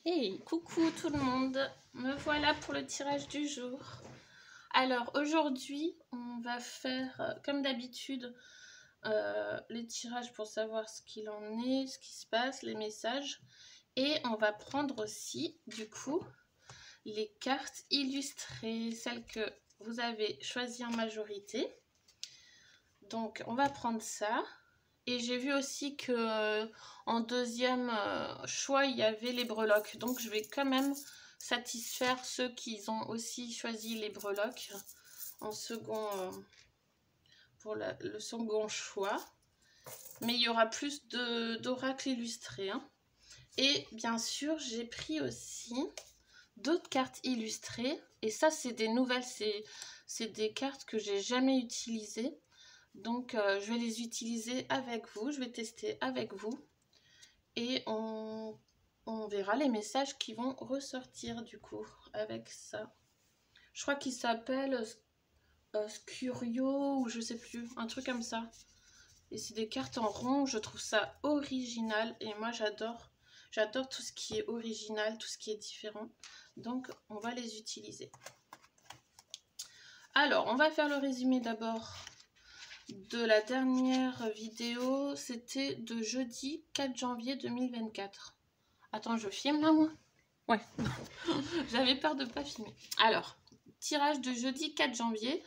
Hey, coucou tout le monde, me voilà pour le tirage du jour. Alors aujourd'hui, on va faire comme d'habitude les tirages pour savoir ce qu'il en est, ce qui se passe, les messages. Et on va prendre aussi du coup les cartes illustrées, celles que vous avez choisies en majorité. Donc on va prendre ça. Et j'ai vu aussi que en deuxième choix, il y avait les breloques. Donc je vais quand même satisfaire ceux qui ont aussi choisi les breloques en second, pour le second choix. Mais il y aura plus d'oracles illustrés. Hein. Et bien sûr, j'ai pris aussi d'autres cartes illustrées. Et ça, c'est des nouvelles. C'est des cartes que j'ai jamais utilisées. Donc, je vais les utiliser avec vous, je vais tester avec vous et on verra les messages qui vont ressortir du coup avec ça. Je crois qu'il s'appelle Scurio ou je sais plus, un truc comme ça. Et c'est des cartes en rond, je trouve ça original et moi j'adore tout ce qui est original, tout ce qui est différent. Donc, on va les utiliser. Alors, on va faire le résumé d'abord de la dernière vidéo, c'était de jeudi 4 janvier 2024. Attends, je filme là moi? Ouais, j'avais peur de ne pas filmer. Alors, tirage de jeudi 4 janvier,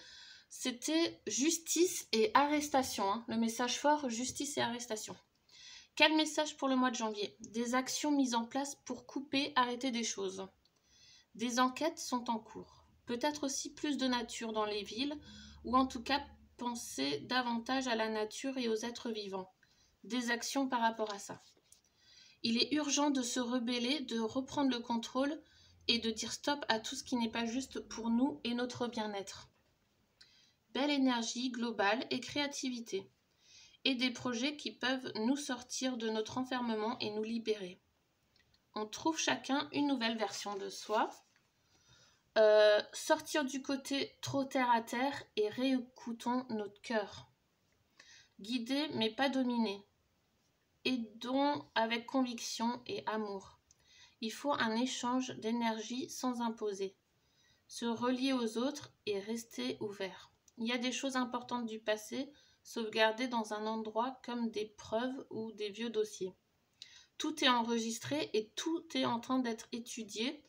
c'était justice et arrestation. Hein. Le message fort, justice et arrestation. Quel message pour le mois de janvier? Des actions mises en place pour couper, arrêter des choses. Des enquêtes sont en cours. Peut-être aussi plus de nature dans les villes, ou en tout cas penser davantage à la nature et aux êtres vivants. Des actions par rapport à ça. Il est urgent de se rebeller, de reprendre le contrôle et de dire stop à tout ce qui n'est pas juste pour nous et notre bien-être. Belle énergie globale et créativité. Et des projets qui peuvent nous sortir de notre enfermement et nous libérer. On trouve chacun une nouvelle version de soi. Sortir du côté trop terre à terre et réécoutons notre cœur. Guider mais pas dominer. Aidons avec conviction et amour. Il faut un échange d'énergie sans imposer. Se relier aux autres et rester ouvert. Il y a des choses importantes du passé sauvegardées dans un endroit comme des preuves ou des vieux dossiers. Tout est enregistré et tout est en train d'être étudié.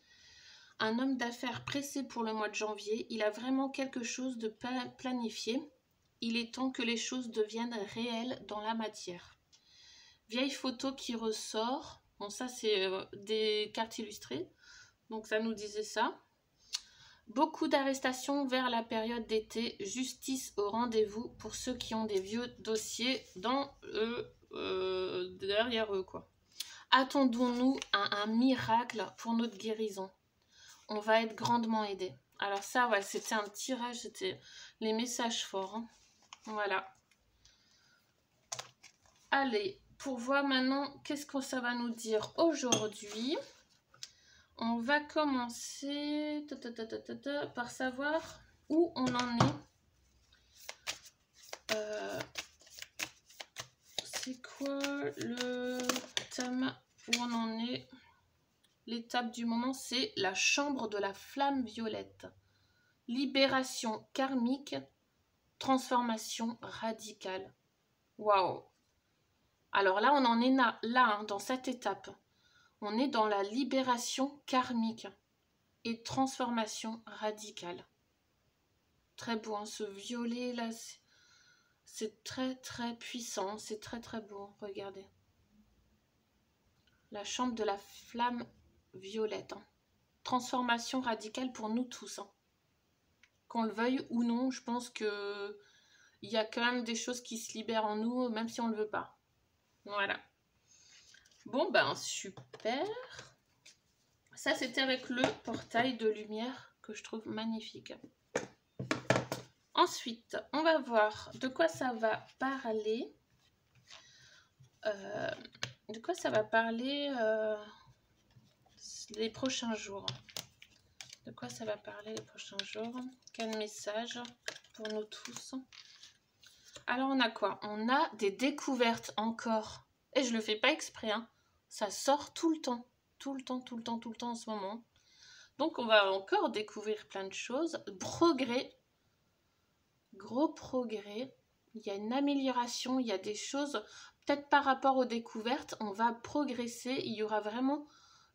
Un homme d'affaires pressé pour le mois de janvier, il a vraiment quelque chose de planifié. Il est temps que les choses deviennent réelles dans la matière. Vieille photo qui ressort. Bon, ça, c'est des cartes illustrées. Donc, ça nous disait ça. Beaucoup d'arrestations vers la période d'été. Justice au rendez-vous pour ceux qui ont des vieux dossiers derrière eux, quoi. Attendons-nous à un miracle pour notre guérison. On va être grandement aidé. Alors ça, ouais, c'était un tirage, c'était les messages forts. Hein. Voilà. Allez, pour voir maintenant qu'est-ce que ça va nous dire aujourd'hui. On va commencer par savoir où on en est. C'est quoi le thème où on en est? L'étape du moment, c'est la chambre de la flamme violette. Libération karmique, transformation radicale. Waouh! Alors là, on en est là, hein, dans cette étape. On est dans la libération karmique et transformation radicale. Très beau, hein, ce violet là, c'est très très puissant, c'est très très beau, regardez. La chambre de la flamme violette. Hein. Transformation radicale pour nous tous. Hein. Qu'on le veuille ou non, je pense que il y a quand même des choses qui se libèrent en nous, même si on ne le veut pas. Voilà. Bon, ben, super. Ça, c'était avec le portail de lumière que je trouve magnifique. Ensuite, on va voir de quoi ça va parler. De quoi ça va parler les prochains jours. De quoi ça va parler les prochains jours? Quel message pour nous tous? Alors, on a quoi? On a des découvertes encore. Et je le fais pas exprès, hein. Ça sort tout le temps. tout le temps, tout le temps, tout le temps en ce moment. Donc, on va encore découvrir plein de choses. Progrès. Gros progrès. Il y a une amélioration, il y a des choses, peut-être par rapport aux découvertes, on va progresser. Il y aura vraiment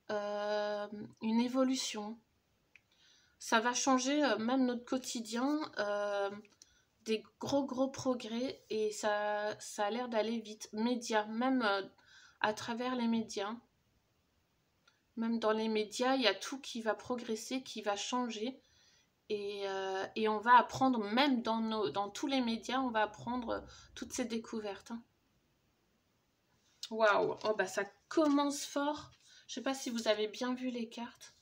une évolution. Ça va changer même notre quotidien. Des gros progrès et ça a l'air d'aller vite. Médias, même à travers les médias. Même dans les médias, il y a tout qui va progresser, qui va changer. Et on va apprendre, même dans tous les médias, on va apprendre toutes ces découvertes. Waouh! Oh bah ça commence fort. Je sais pas si vous avez bien vu les cartes.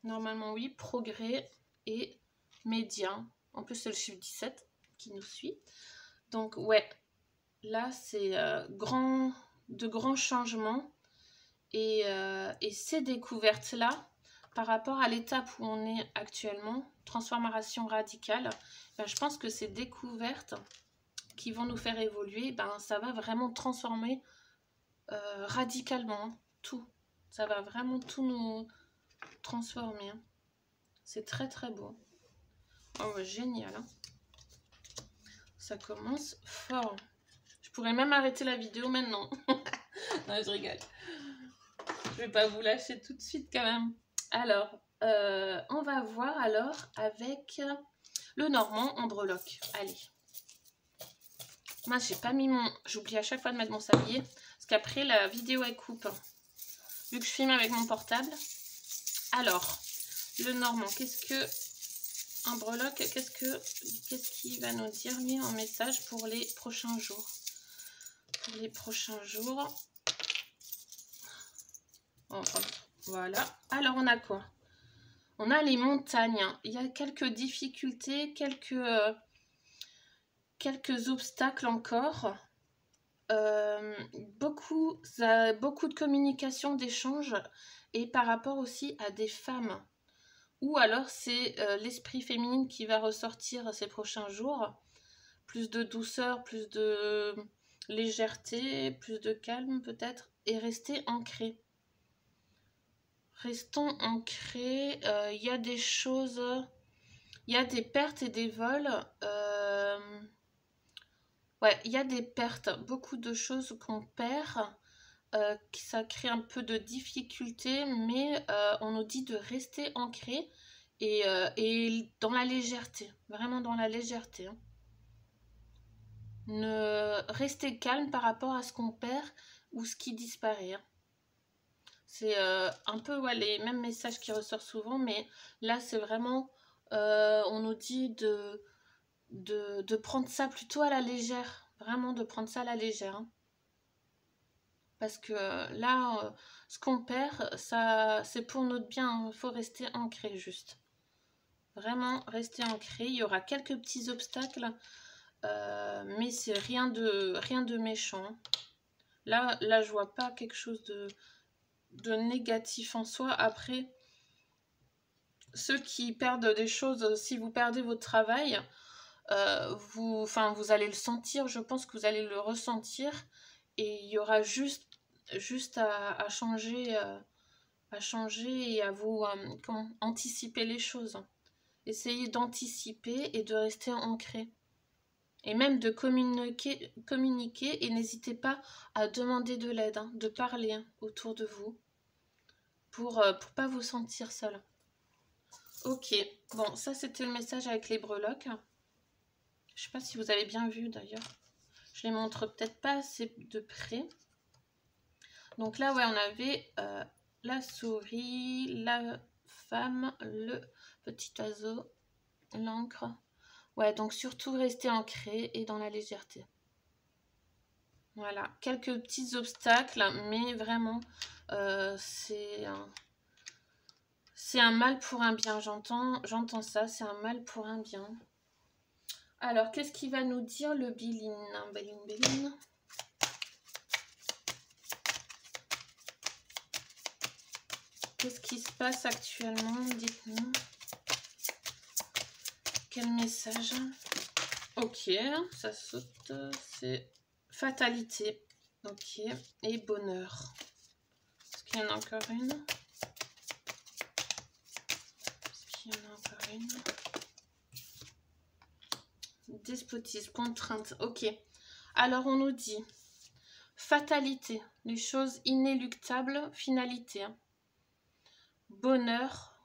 Normalement oui, progrès et médias. En plus c'est le chiffre 17 qui nous suit. Donc ouais, là c'est de grands changements. Et ces découvertes-là, par rapport à l'étape où on est actuellement, transformation radicale, ben, je pense que ces découvertes qui vont nous faire évoluer, ben, ça va vraiment transformer radicalement tout. Ça va vraiment tout nous transformer. Hein. C'est très très beau. Oh, bah, génial. Hein. Ça commence fort. Je pourrais même arrêter la vidéo maintenant. Non, je rigole. Je vais pas vous lâcher tout de suite quand même. Alors, on va voir alors avec le Normand en breloque. Allez. Moi, j'ai pas mis mon... J'oublie à chaque fois de mettre mon sablier. Parce qu'après, la vidéo, elle coupe. Vu que je filme avec mon portable. Alors, le Normand, qu'est-ce que... En breloque, qu'est-ce qu'il va nous dire, lui, en message pour les prochains jours? Pour les prochains jours... Voilà. Alors, on a quoi? On a les montagnes. Il y a quelques difficultés, quelques obstacles encore. Beaucoup de communication, d'échanges. Et par rapport aussi à des femmes. Ou alors, c'est l'esprit féminin qui va ressortir ces prochains jours. Plus de douceur, plus de légèreté, plus de calme peut-être. Et rester ancré. Restons ancrés. Il y a des choses... Il y a des pertes et des vols. Ouais, il y a des pertes. Beaucoup de choses qu'on perd. Ça crée un peu de difficulté. Mais on nous dit de rester ancré. Et dans la légèreté. Vraiment dans la légèreté. Hein. Rester calme par rapport à ce qu'on perd ou ce qui disparaît. Hein. C'est un peu ouais, les mêmes messages qui ressortent souvent, mais là c'est vraiment, on nous dit de prendre ça plutôt à la légère, vraiment de prendre ça à la légère. Hein. Parce que là, ce qu'on perd, ça c'est pour notre bien, il faut rester ancré juste. Vraiment rester ancré, il y aura quelques petits obstacles, mais c'est rien de méchant. Là je vois pas quelque chose de négatif en soi. Après, ceux qui perdent des choses, si vous perdez votre travail, vous allez le sentir, je pense que vous allez le ressentir, et il y aura juste à changer et à vous anticiper les choses. Essayez d'anticiper et de rester ancré. Et même de communiquer et n'hésitez pas à demander de l'aide, hein, de parler hein, autour de vous pour pas vous sentir seul. Ok, bon, ça c'était le message avec les breloques. Je sais pas si vous avez bien vu d'ailleurs. Je les montre peut-être pas assez de près. Donc là, ouais, on avait la souris, la femme, le petit oiseau, l'encre. Ouais, donc surtout rester ancré et dans la légèreté. Voilà, quelques petits obstacles, mais vraiment, c'est un mal pour un bien. J'entends ça, c'est un mal pour un bien. Alors, qu'est-ce qu'il va nous dire le Béline? Béline. Qu'est-ce qui se passe actuellement? Dites-nous. Quel message? Ok, ça saute. C'est fatalité. Ok, et bonheur. qu'il y en a encore une? Est-ce qu'il y en a encore une? Despotisme, contrainte. Ok. Alors, on nous dit fatalité, les choses inéluctables, finalité. Hein. Bonheur,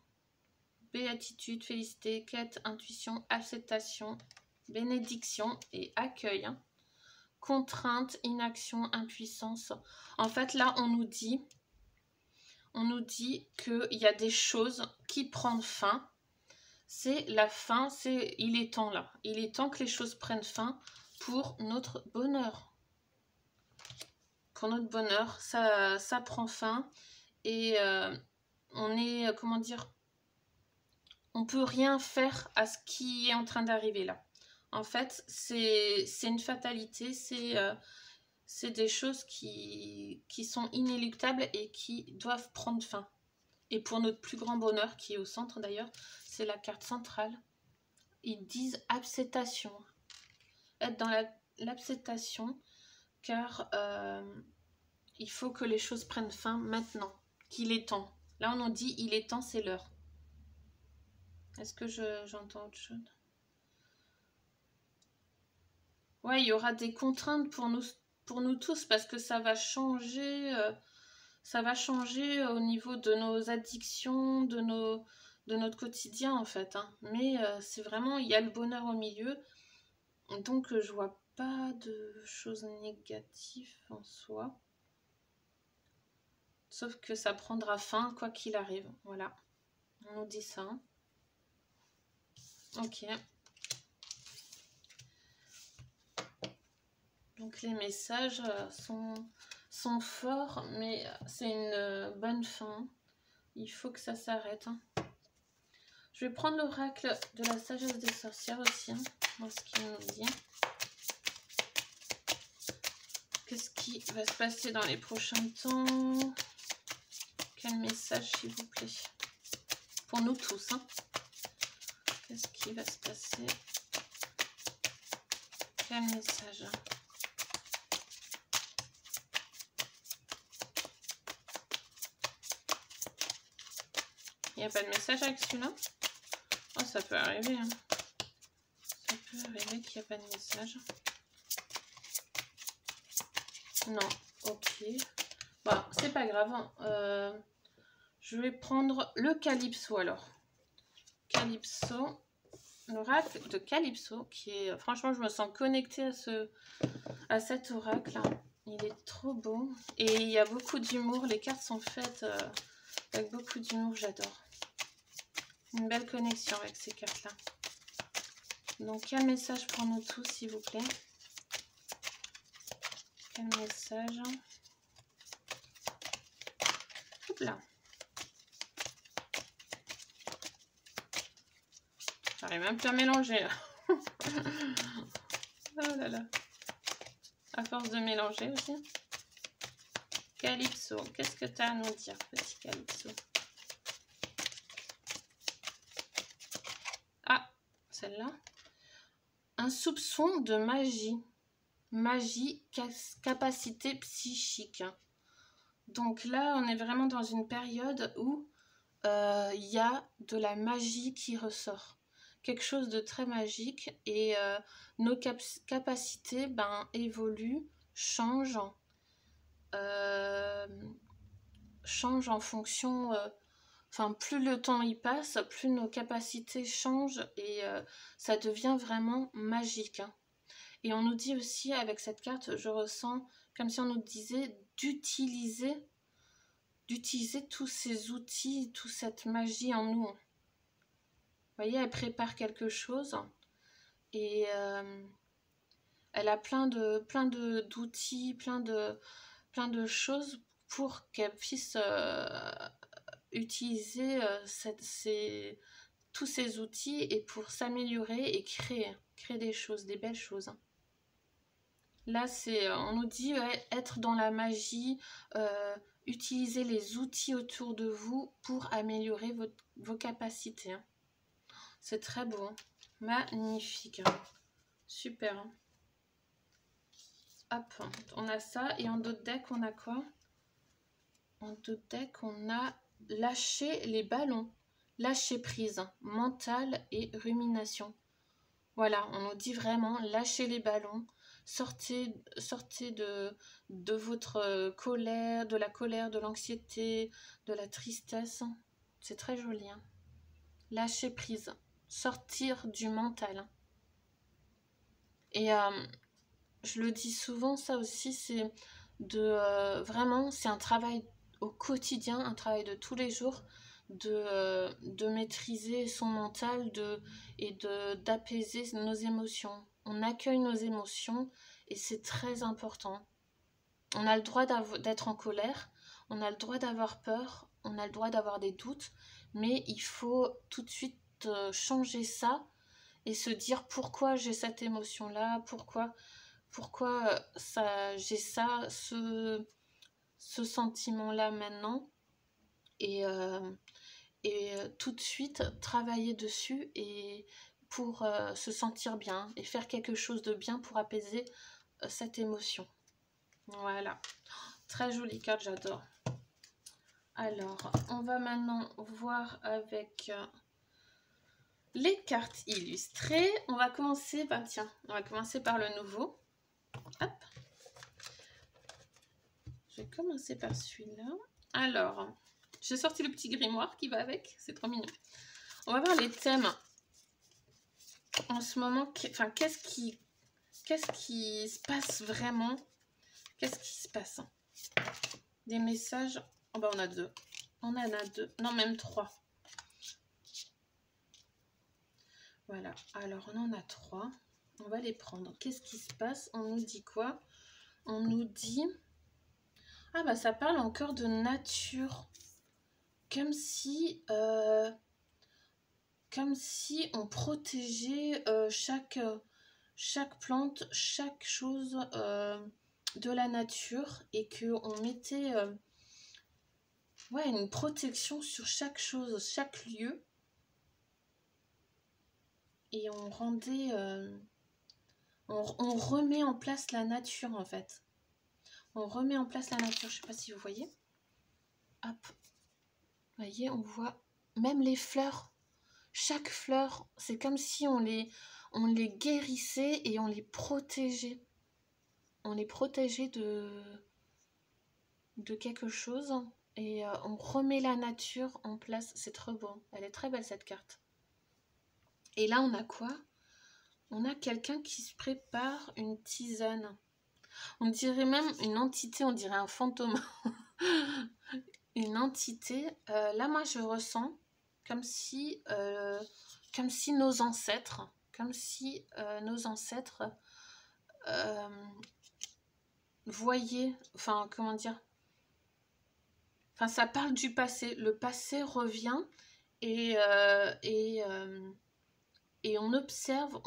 béatitude, félicité, quête, intuition, acceptation, bénédiction et accueil. Hein. Contrainte, inaction, impuissance. En fait, là, on nous dit qu'il y a des choses qui prennent fin. C'est la fin, il est temps là. Il est temps que les choses prennent fin pour notre bonheur. Pour notre bonheur, ça prend fin. Et on est, comment dire, on peut rien faire à ce qui est en train d'arriver là. En fait, c'est une fatalité, c'est des choses qui sont inéluctables et qui doivent prendre fin. Et pour notre plus grand bonheur, qui est au centre d'ailleurs, c'est la carte centrale. Ils disent acceptation. Être dans l'acceptation, car il faut que les choses prennent fin maintenant, qu'il est temps. Là, on nous dit, il est temps, c'est l'heure. Est-ce que j'entends autre chose? Ouais, il y aura des contraintes pour nous tous, parce que ça va changer au niveau de nos addictions, de notre quotidien, en fait. Hein. Mais c'est vraiment, il y a le bonheur au milieu. Donc, je vois pas de choses négatives en soi. Sauf que ça prendra fin, quoi qu'il arrive. Voilà. On nous dit ça. Ok. Donc les messages sont forts, mais c'est une bonne fin. Il faut que ça s'arrête. Hein. Je vais prendre l'oracle de la sagesse des sorcières aussi. Hein, voir ce qu'il nous dit. Qu'est-ce qui va se passer dans les prochains temps? Quel message, s'il vous plaît? Pour nous tous. Hein. Qu'est-ce qui va se passer? Quel message? Il n'y a pas de message avec celui-là? Oh, ça peut arriver. Hein. Ça peut arriver qu'il n'y a pas de message. Non, ok. Bon, c'est pas grave. Hein. Je vais prendre le Calypso alors. Calypso. L'oracle de Calypso, qui est... Franchement, je me sens connectée à cet oracle. Hein. Il est trop beau. Et il y a beaucoup d'humour. Les cartes sont faites avec beaucoup d'humour. J'adore. Une belle connexion avec ces cartes-là. Donc, quel message pour nous tous, s'il vous plaît? Quel message? Hop là. J'arrive même plus à mélanger, là. Oh là là. À force de mélanger aussi. Calypso, qu'est-ce que tu as à nous dire, petit Calypso? Ah, celle-là. Un soupçon de magie. Magie, capacité psychique. Donc là, on est vraiment dans une période où il y a de la magie qui ressort. Quelque chose de très magique et nos capacités évoluent, changent en fonction... Enfin, plus le temps y passe, plus nos capacités changent et ça devient vraiment magique. Hein. Et on nous dit aussi, avec cette carte, je ressens comme si on nous disait d'utiliser tous ces outils, toute cette magie en nous. Vous voyez, elle prépare quelque chose et elle a plein d'outils, plein de choses pour qu'elle puisse utiliser tous ces outils et pour s'améliorer et créer des choses, des belles choses. Là, on nous dit être dans la magie, utiliser les outils autour de vous pour améliorer vos capacités. Hein. C'est très beau, hein. Magnifique, hein. Super. Hein. Hop, on a ça et en d'autres decks, on a quoi? en dos deck, on a lâcher les ballons, lâcher prise, mental et rumination. Voilà, on nous dit vraiment lâcher les ballons, sortez de votre colère, de la colère, de l'anxiété, de la tristesse. C'est très joli, hein. Lâcher prise, sortir du mental. Et je le dis souvent, ça aussi, c'est vraiment, c'est un travail au quotidien, un travail de tous les jours, de maîtriser son mental et d'apaiser nos émotions. On accueille nos émotions et c'est très important. On a le droit d'être en colère, on a le droit d'avoir peur, on a le droit d'avoir des doutes, mais il faut tout de suite changer ça et se dire pourquoi j'ai cette émotion-là, pourquoi j'ai ce sentiment-là maintenant, et tout de suite travailler dessus et pour se sentir bien et faire quelque chose de bien pour apaiser cette émotion. Voilà, très jolie carte, j'adore. Alors, on va maintenant voir avec les cartes illustrées. On va commencer, on va commencer par le nouveau. Hop. Je vais commencer par celui-là. Alors, j'ai sorti le petit grimoire qui va avec, c'est trop mignon. On va voir les thèmes en ce moment. Enfin, qu'est-ce qui se passe vraiment? Qu'est-ce qui se passe? Des messages. Oh bah on a deux. On en a deux. Non, même trois. Voilà. Alors, on en a trois. On va les prendre. Qu'est-ce qui se passe? On nous dit quoi? On nous dit... Ah bah ça parle encore de nature. Comme si on protégeait chaque plante, chaque chose de la nature et qu'on mettait une protection sur chaque chose, chaque lieu. Et on rendait... on remet en place la nature en fait. On remet en place la nature, je sais pas si vous voyez. Hop. Vous voyez, on voit même les fleurs. Chaque fleur, c'est comme si on les guérissait et on les protégeait. On les protégeait de quelque chose. Et on remet la nature en place. C'est trop beau. Elle est très belle cette carte. Et là, on a quoi? On a quelqu'un qui se prépare une tisane. On dirait même une entité, on dirait un fantôme. Une entité. Là, moi, je ressens comme si nos ancêtres, voyaient, enfin, comment dire, enfin, ça parle du passé. Le passé revient et on observe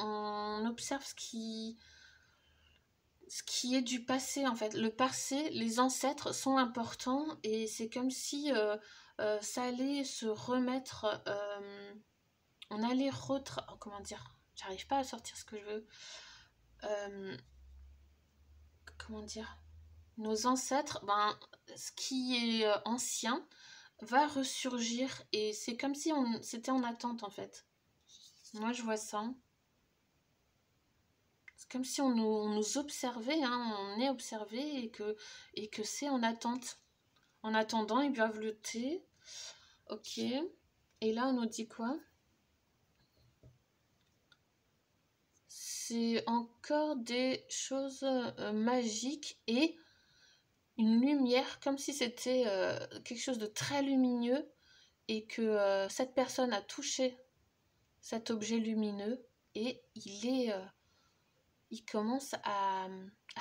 ce qui est du passé en fait. Le passé, les ancêtres sont importants et c'est comme si ça allait se remettre, on allait comment dire, j'arrive pas à sortir ce que je veux, comment dire, nos ancêtres, ce qui est ancien va ressurgir et c'est comme si c'était en attente en fait. Moi je vois ça. C'est comme si on nous observait, hein, on est observé et que c'est en attente. En attendant, ils doivent lutter. Ok. Et là, on nous dit quoi? C'est encore des choses magiques et une lumière, comme si c'était quelque chose de très lumineux et que cette personne a touché cet objet lumineux et il commence à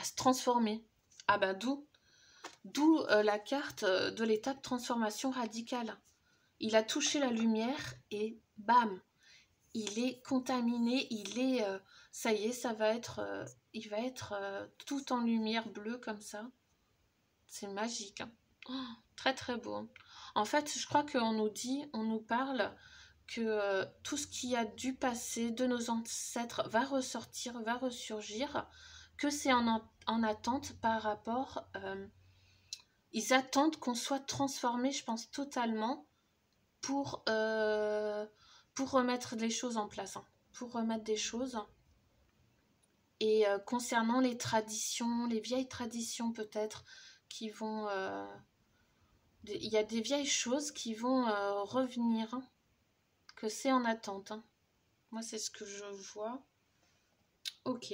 se transformer. Ah bah d'où la carte de l'étape transformation radicale. Il a touché la lumière et bam, il est contaminé, ça y est, il va être tout en lumière bleue comme ça. C'est magique, hein. Oh, très très beau, hein. En fait, je crois qu'on nous parle que tout ce qui a du passé, de nos ancêtres, va ressortir, va ressurgir, que c'est en attente par rapport ils attendent qu'on soit transformé, je pense, totalement pour remettre les choses en place, hein, pour remettre des choses. Et concernant les traditions, les vieilles traditions peut-être, qui vont... il y a des vieilles choses qui vont revenir, hein, que c'est en attente. Hein. Moi, c'est ce que je vois. Ok.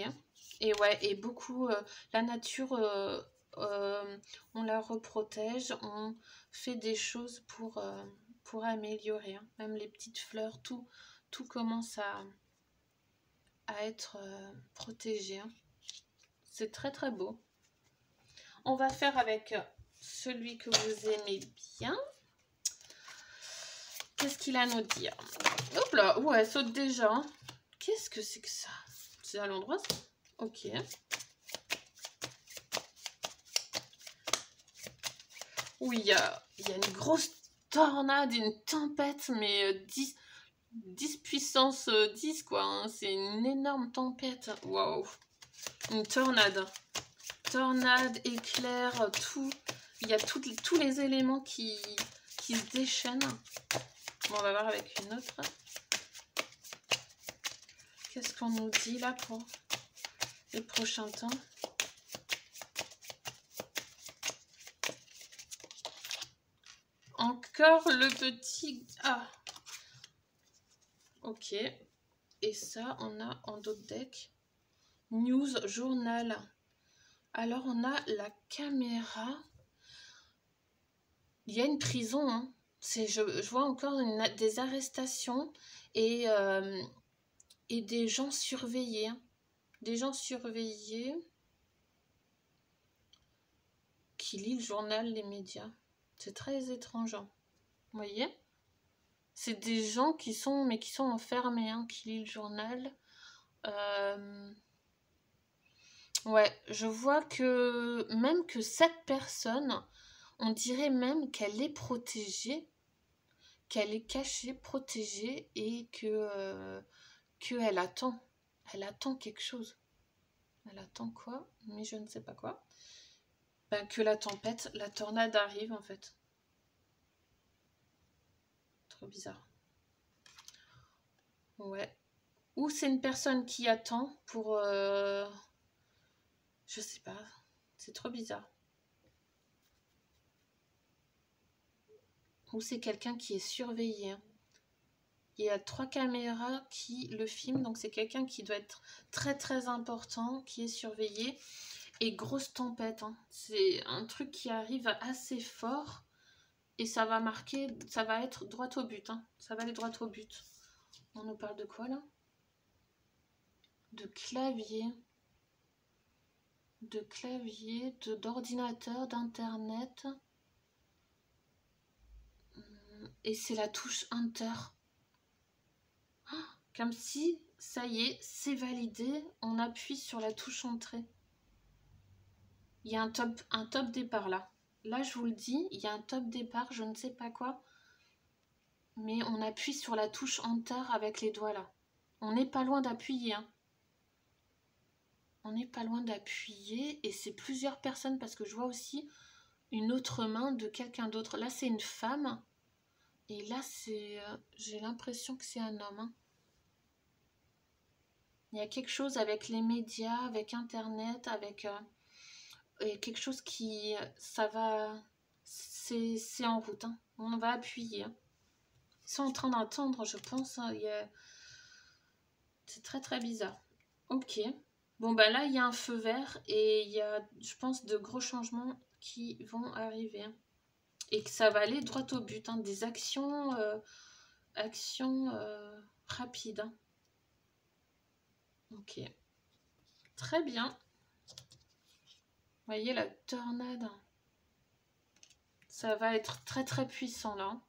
Et ouais, et beaucoup, la nature, on la reprotège, on fait des choses pour améliorer. Hein. Même les petites fleurs, tout commence à être protégé. Hein. C'est très très beau. On va faire avec celui que vous aimez bien. Qu'est-ce qu'il a à nous dire? Hop là, ouais, elle saute déjà. Qu'est-ce que c'est que ça? C'est à l'endroit ça? Ok. Oui, il y a une grosse tornade, une tempête, mais 10 puissance 10, quoi. Hein. C'est une énorme tempête. Waouh. Une tornade. Tornade, éclair, tout. Il y a tous les éléments qui se déchaînent. Bon, on va voir avec une autre. Qu'est-ce qu'on nous dit là pour les prochains temps? Encore le petit... Ah. Ok. Et ça, on a en d'autres decks. News, journal. Alors, on a la caméra. Il y a une prison. Hein. Je vois encore des arrestations et des gens surveillés. Hein. Des gens surveillés qui lisent le journal, les médias. C'est très étrange. Hein. Vous voyez? C'est des gens qui sont enfermés, hein, qui lisent le journal. Ouais, je vois que même que cette personne, on dirait même qu'elle est protégée, qu'elle est cachée, protégée et qu'elle attend. Elle attend quelque chose. Elle attend quoi? Mais je ne sais pas quoi. Ben, que la tempête, la tornade arrive en fait. Trop bizarre. Ouais. Ou c'est une personne qui attend pour... Je sais pas. C'est trop bizarre. Ou c'est quelqu'un qui est surveillé. Il y a 3 caméras qui le filment, donc c'est quelqu'un qui doit être très très important, qui est surveillé. Et grosse tempête, hein. C'est un truc qui arrive assez fort et ça va marquer, ça va être droit au but. Hein. Ça va aller droit au but. On nous parle de quoi là? De clavier. De clavier, d'ordinateur, d'internet. Et c'est la touche Enter. Comme si, ça y est, c'est validé, on appuie sur la touche Entrée. Il y a un top départ là. Là, je vous le dis, il y a un top départ, je ne sais pas quoi. Mais on appuie sur la touche Enter avec les doigts là. On n'est pas loin d'appuyer. Hein. On n'est pas loin d'appuyer et c'est plusieurs personnes parce que je vois aussi une autre main de quelqu'un d'autre. Là, c'est une femme. Et là, c'est... j'ai l'impression que c'est un homme. Hein. Il y a quelque chose avec les médias, avec Internet, avec... et quelque chose qui... ça va... C'est en route. Hein. On va appuyer. Hein. Ils sont en train d'attendre, je pense. Hein. C'est très très bizarre. Ok. Bon, bah là, il y a un feu vert et il y a, je pense, de gros changements qui vont arriver. Hein. Et que ça va aller droit au but. Hein. Des actions, rapides. Hein. Ok. Très bien. Vous voyez la tornade. Ça va être très très puissant là.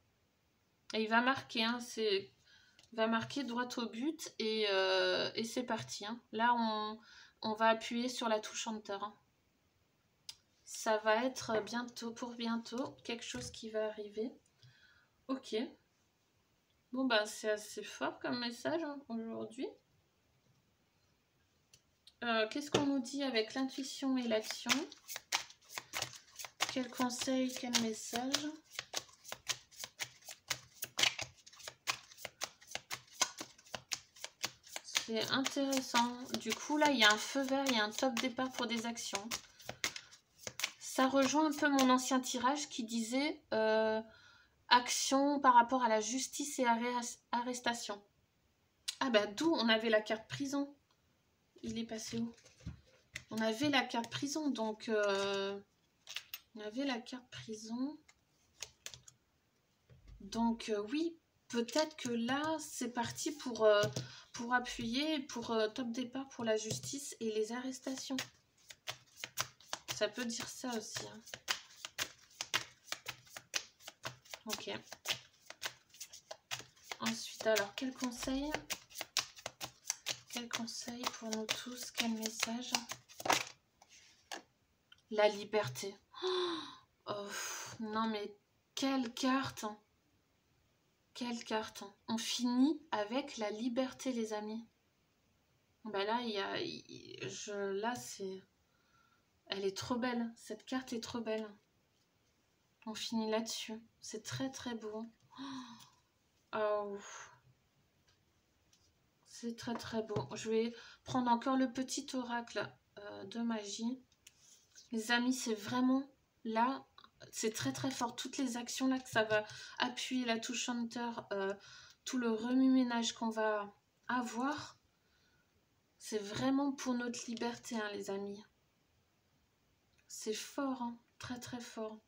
Et il va marquer, hein, il va marquer droit au but et c'est parti. Hein. Là, on va appuyer sur la touche Enter. Hein. Ça va être bientôt, pour bientôt, quelque chose qui va arriver. Ok. Bon, bah, c'est assez fort comme message hein, aujourd'hui. Qu'est-ce qu'on nous dit avec l'intuition et l'action? quel conseil, quel message? C'est intéressant. Du coup, là, il y a un feu vert, il y a un top départ pour des actions. Ça rejoint un peu mon ancien tirage qui disait action par rapport à la justice et arrestation. Ah bah d'où on avait la carte prison. Il est passé où? On avait la carte prison, donc on avait la carte prison. Donc oui, peut-être que là, c'est parti pour appuyer, pour top départ pour la justice et les arrestations. Ça peut dire ça aussi. Hein. Ok. Ensuite, alors, quel conseil? Quel conseil pour nous tous? Quel message? La liberté. Oh, non mais, quelle carte! Quelle carte! On finit avec la liberté, les amis. Bah là, là, c'est... Elle est trop belle. Cette carte est trop belle. On finit là-dessus. C'est très très beau. Oh. C'est très très beau. Je vais prendre encore le petit oracle de magie. Les amis, c'est vraiment là, c'est très très fort. Toutes les actions là que ça va appuyer la touche Hunter, tout le remue-ménage qu'on va avoir, c'est vraiment pour notre liberté, hein, les amis. C'est fort, hein, très très fort.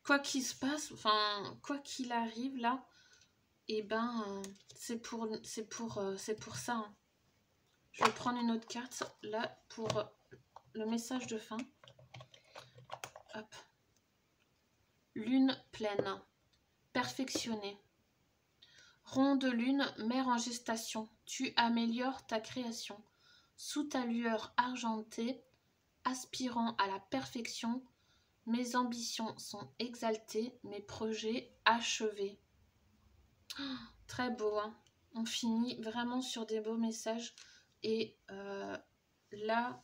Quoi qu'il se passe, enfin, quoi qu'il arrive là, et ben, c'est pour ça. Hein. Je vais prendre une autre carte là pour le message de fin. Hop. Lune pleine. Perfectionnée. Ronde lune, mère en gestation. Tu améliores ta création. Sous ta lueur argentée, aspirant à la perfection, mes ambitions sont exaltées, mes projets achevés. Oh, très beau, hein. On finit vraiment sur des beaux messages. Et là,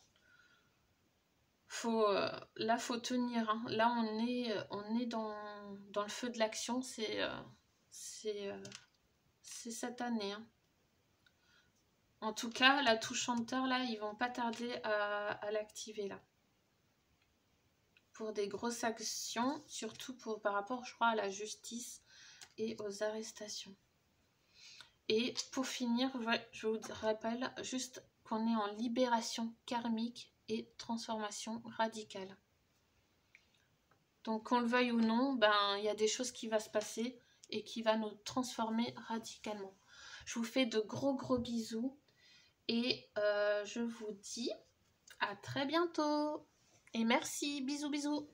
faut tenir. Hein. Là, on est dans le feu de l'action. C'est cette année. Hein. En tout cas, la touche Hunter, là, ils vont pas tarder à l'activer, là. Pour des grosses actions, surtout par rapport, je crois, à la justice et aux arrestations. Et pour finir, je vous rappelle juste qu'on est en libération karmique et transformation radicale. Donc, qu'on le veuille ou non, ben, il y a des choses qui vont se passer et qui va nous transformer radicalement. Je vous fais de gros bisous et je vous dis à très bientôt. Et merci, bisous.